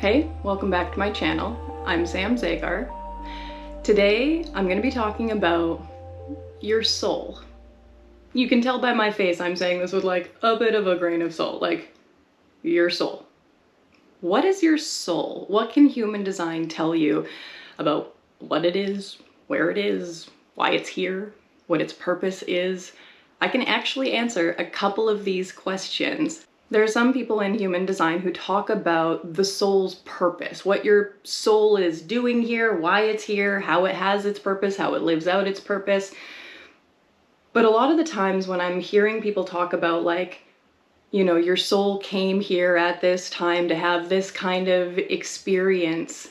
Hey, welcome back to my channel. I'm Sam Zagar. Today, I'm going to be talking about your soul. You can tell by my face I'm saying this with like a bit of a grain of salt, like your soul. What is your soul? What can human design tell you about what it is, where it is, why it's here, what its purpose is? I can actually answer a couple of these questions. There are some people in human design who talk about the soul's purpose, what your soul is doing here, why it's here, how it has its purpose, how it lives out its purpose. But a lot of the times when I'm hearing people talk about like, you know, your soul came here at this time to have this kind of experience,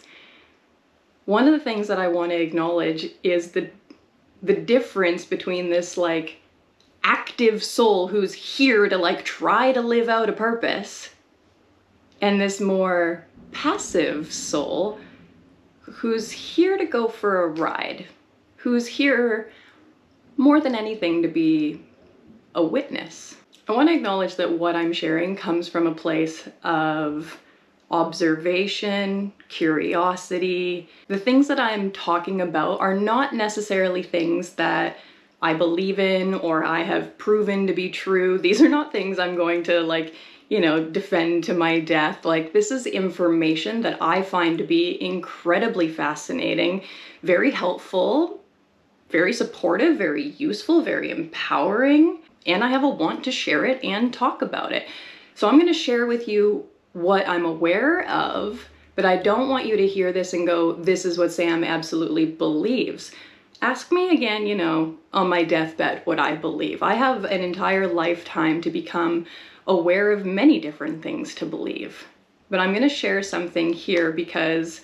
one of the things that I want to acknowledge is the difference between this like active soul who's here to like try to live out a purpose and this more passive soul who's here to go for a ride, who's here more than anything to be a witness. I want to acknowledge that what I'm sharing comes from a place of observation, curiosity. The things that I'm talking about are not necessarily things that I believe in or I have proven to be true. These are not things I'm going to like, you know, defend to my death. Like, this is information that I find to be incredibly fascinating, very helpful, very supportive, very useful, very empowering, and I have a want to share it and talk about it. So I'm going to share with you what I'm aware of, but I don't want you to hear this and go, this is what Sam absolutely believes. Ask me again, you know, on my deathbed what I believe. I have an entire lifetime to become aware of many different things to believe. But I'm going to share something here because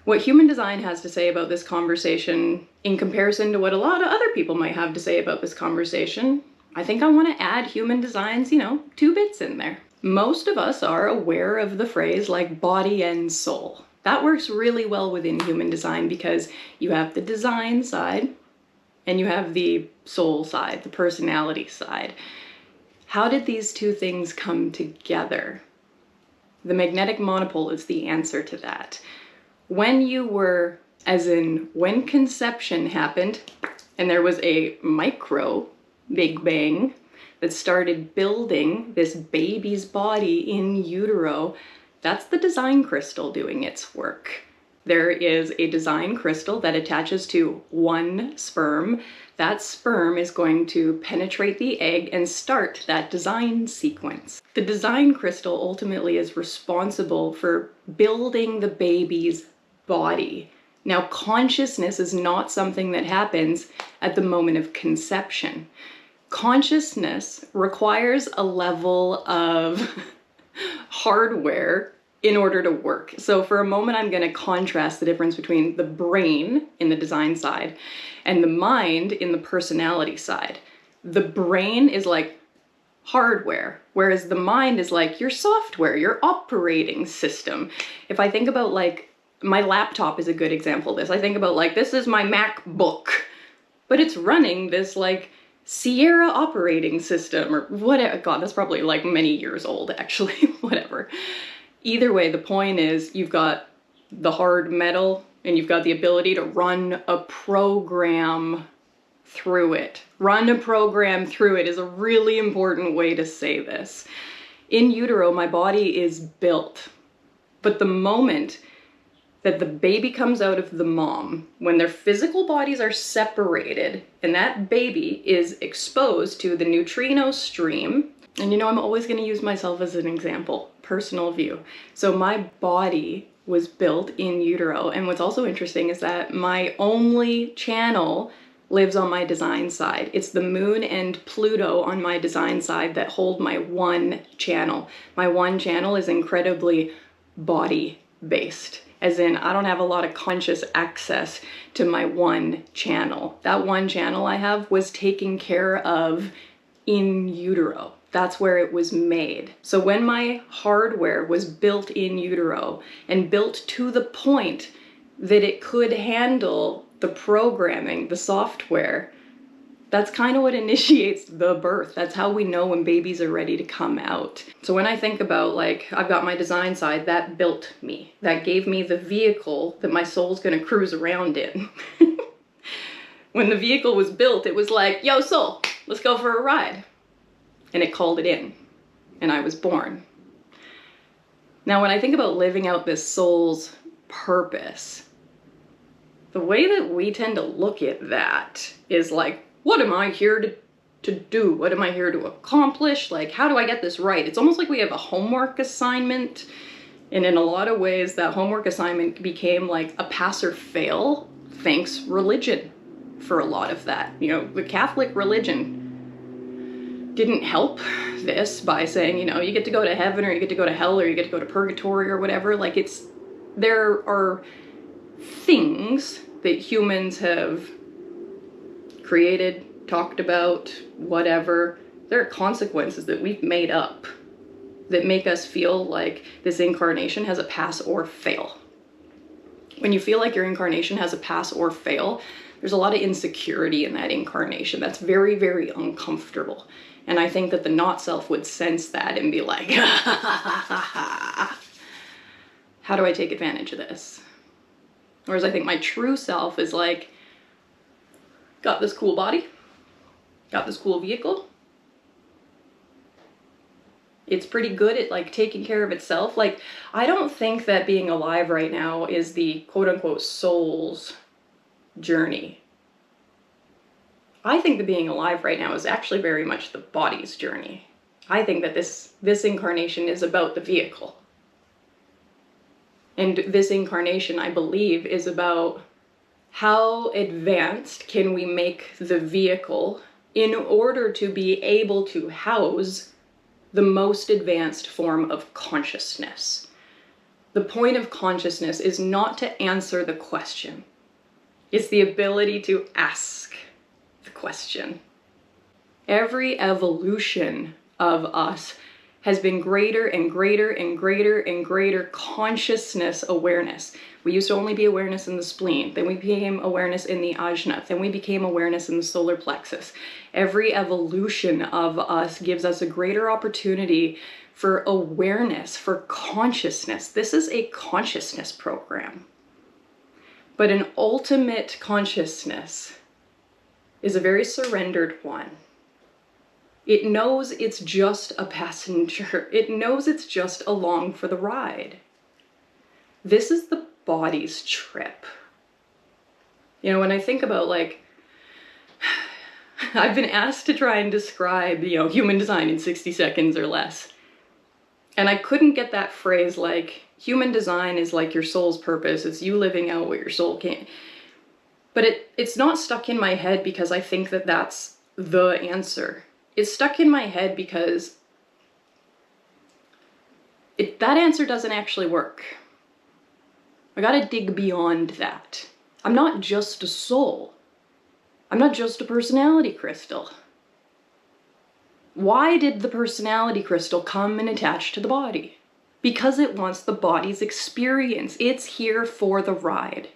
what human design has to say about this conversation in comparison to what a lot of other people might have to say about this conversation, I think I want to add human design's, you know, 2 bits in there. Most of us are aware of the phrase like body and soul. That works really well within human design because you have the design side and you have the soul side, the personality side. How did these 2 things come together? The magnetic monopole is the answer to that. When you were, as in when conception happened and there was a micro Big Bang that started building this baby's body in utero, that's the design crystal doing its work. There is a design crystal that attaches to one sperm. That sperm is going to penetrate the egg and start that design sequence. The design crystal ultimately is responsible for building the baby's body. Now, consciousness is not something that happens at the moment of conception. Consciousness requires a level of hardware in order to work. So for a moment, I'm going to contrast the difference between the brain in the design side and the mind in the personality side. The brain is like hardware, whereas the mind is like your software, your operating system. If I think about like, my laptop is a good example of this. I think about like, this is my MacBook, but it's running this like Sierra operating system or whatever. God, that's probably like many years old actually, whatever. Either way, the point is you've got the hard metal and you've got the ability to run a program through it. Run a program through it is a really important way to say this. In utero, my body is built, but the moment that the baby comes out of the mom, when their physical bodies are separated and that baby is exposed to the neutrino stream, and you know, I'm always going to use myself as an example, personal view. So my body was built in utero. And what's also interesting is that my only channel lives on my design side. It's the moon and Pluto on my design side that hold my one channel. My one channel is incredibly body-based, as in I don't have a lot of conscious access to my one channel. That one channel I have was taken care of in utero. That's where it was made. So when my hardware was built in utero and built to the point that it could handle the programming, the software, That's kind of what initiates the birth. That's how we know when babies are ready to come out. So when I think about, like, I've got my design side, that built me. That gave me the vehicle that my soul's gonna cruise around in. When the vehicle was built, it was like, yo, soul, let's go for a ride. And it called it in, and I was born. Now, when I think about living out this soul's purpose, the way that we tend to look at that is like, what am I here to do? What am I here to accomplish? Like, how do I get this right? It's almost like we have a homework assignment. And in a lot of ways, that homework assignment became like a pass or fail, thanks religion for a lot of that. You know, the Catholic religion didn't help this by saying, you know, you get to go to heaven or you get to go to hell or you get to go to purgatory or whatever. Like, there are things that humans have created, talked about, whatever. There are consequences that we've made up that make us feel like this incarnation has a pass or fail. When you feel like your incarnation has a pass or fail, there's a lot of insecurity in that incarnation. That's very, very uncomfortable. And I think that the not self would sense that and be like, how do I take advantage of this? Whereas I think my true self is like, got this cool body, got this cool vehicle. It's pretty good at like taking care of itself. Like, I don't think that being alive right now is the quote unquote soul's journey. I think that being alive right now is actually very much the body's journey. I think that this incarnation is about the vehicle. And this incarnation, I believe, is about how advanced can we make the vehicle in order to be able to house the most advanced form of consciousness. The point of consciousness is not to answer the question. It's the ability to ask the question. Every evolution of us has been greater and greater and greater and greater consciousness awareness. We used to only be awareness in the spleen, then we became awareness in the ajna, then we became awareness in the solar plexus. Every evolution of us gives us a greater opportunity for awareness, for consciousness. This is a consciousness program. But an ultimate consciousness is a very surrendered one. It knows it's just a passenger. It knows it's just along for the ride. This is the body's trip. You know, when I think about, like, I've been asked to try and describe, you know, human design in 60 seconds or less. And I couldn't get that phrase, like, human design is like your soul's purpose. It's you living out what your soul can. But it's not stuck in my head because I think that that's the answer. It's stuck in my head because that answer doesn't actually work. I gotta dig beyond that. I'm not just a soul. I'm not just a personality crystal. Why did the personality crystal come and attach to the body? Because it wants the body's experience. It's here for the ride.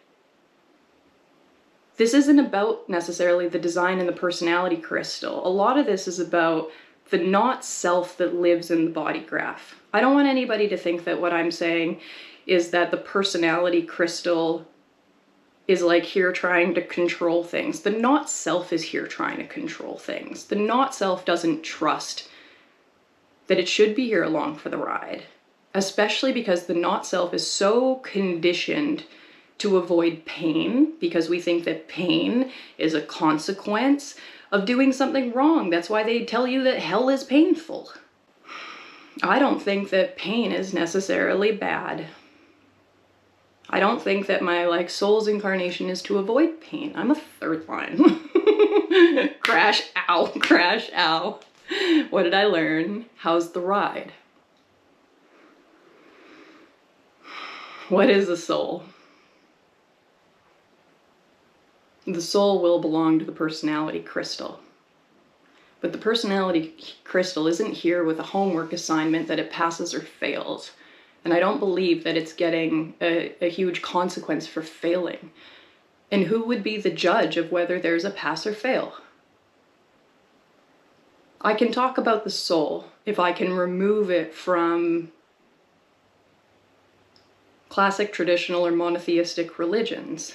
This isn't about necessarily the design and the personality crystal. A lot of this is about the not self that lives in the body graph. I don't want anybody to think that what I'm saying is that the personality crystal is like here trying to control things. The not self is here trying to control things. The not self doesn't trust that it should be here along for the ride, especially because the not self is so conditioned to avoid pain because we think that pain is a consequence of doing something wrong. That's why they tell you that hell is painful. I don't think that pain is necessarily bad. I don't think that my soul's incarnation is to avoid pain. I'm a third line. Crash, ow, crash, ow. What did I learn? How's the ride? What is a soul? The soul will belong to the personality crystal. But the personality crystal isn't here with a homework assignment that it passes or fails. And I don't believe that it's getting a huge consequence for failing. And who would be the judge of whether there's a pass or fail? I can talk about the soul if I can remove it from classic, traditional, or monotheistic religions.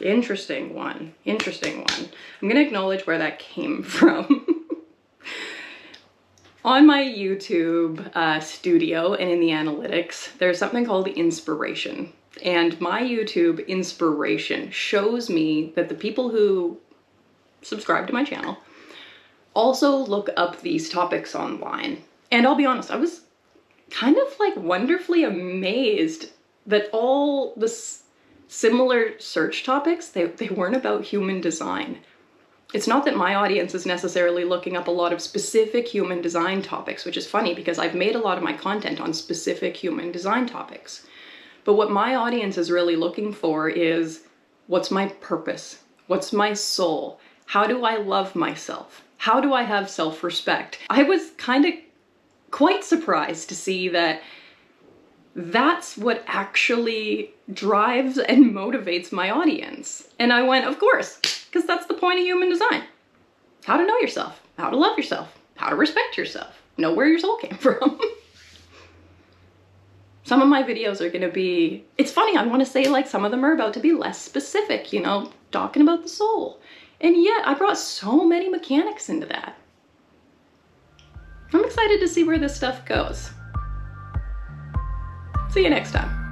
Interesting one. Interesting one. I'm gonna acknowledge where that came from. On my YouTube studio and in the analytics, there's something called inspiration. And my YouTube inspiration shows me that the people who subscribe to my channel also look up these topics online. And I'll be honest, I was kind of like wonderfully amazed that all the similar search topics, they weren't about human design. It's not that my audience is necessarily looking up a lot of specific human design topics, which is funny because I've made a lot of my content on specific human design topics. But what my audience is really looking for is, what's my purpose? What's my soul? How do I love myself? How do I have self-respect? I was kind of quite surprised to see that that's what actually drives and motivates my audience. And I went, of course, because that's the point of human design. How to know yourself, how to love yourself, how to respect yourself, know where your soul came from. Some of my videos are gonna be, it's funny, I wanna say like some of them are about to be less specific, you know, talking about the soul. And yet I brought so many mechanics into that. I'm excited to see where this stuff goes. See you next time.